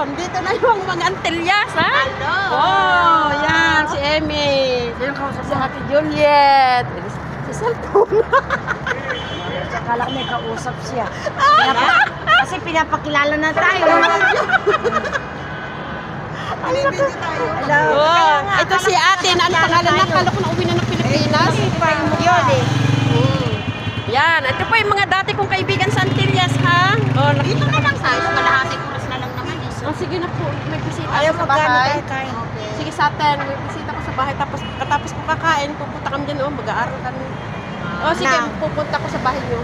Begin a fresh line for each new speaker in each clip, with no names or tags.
Dito na yung mga antilyas, ha?
Hello.
Oh, yan. Si Emmy. Si Ate Juliet. Si cellphone.
Akala ko may kausap siya. Kasi pinapakilala na tayo. Hello.
Oh, ito si ate. Ano pangalan na? Akala ko na uwi na ng Pilipinas.
Yun eh.
Yan. Ito po yung mga dati kong kaibigan sa Antillas, ha? Oh,
Dito na lang tayo. Kalahating oras na lang naman eh.
oh, sige na po. May bisita
Ayaw
ako sa
magkano
bahay.
tayo kain.
Sige sa atin. May bisita ko sa bahay. Tapos katapos ko kakain, pupunta kami dyan. Oh, mag-aaral kami. Oh, sige.
Na.
Pupunta ko sa bahay nyo.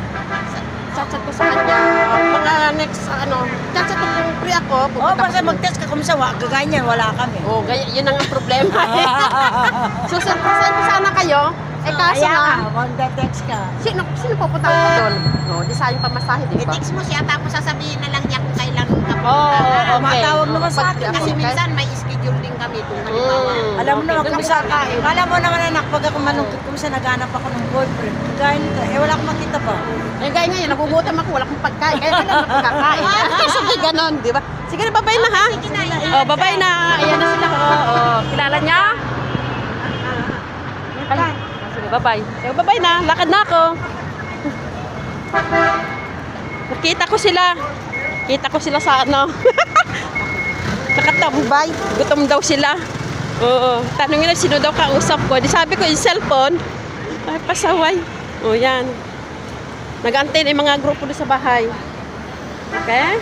Chat-chat ko sa kanya. Mga next, chat-chat ko kung free ako.
Oh,
Pupunta ko
basta
sa
mag-test ka kung saan. Gaganyan, wala kami.
oh, yun ang problema. Susurpresahan ko sana kayo. Eh kaso
Kaya
na,
mag-text ka.
sino pupunta ko doon? No, di sayang pamasahe, di ba?
I-text mo siya tapos sasabihin na lang niya kung kailan ka
Oo,
pupunta.
Matawag naman sa akin.
Kasi minsan may schedule din kami kung halimbawa.
Alam mo naman
doon
kung
sa
saan ka. Alam mo naman anak, pag ako manungkit kung saan naghanap ako ng boyfriend. Kaya nito, wala akong makita pa.
Eh gaya ngayon, nagugutom ako, wala akong pagkain. Kaya kailangan ako kakain. Sabi ganon, di ba? Sige na, babay na ha. Oh, babay na. Ayan na sila. Oh, kilala niya? Ay, sige, babay. Sige, babay na. Lakad na ako. Nakita ko sila. Kita ko sila sa ano. Nakatambay. Gutom daw sila. Oo. Tanongin na sino daw kausap ko. Di sabi ko yung cellphone. Ay, pasaway. O yan. Nag-antay na yung mga grupo doon sa bahay. Okay?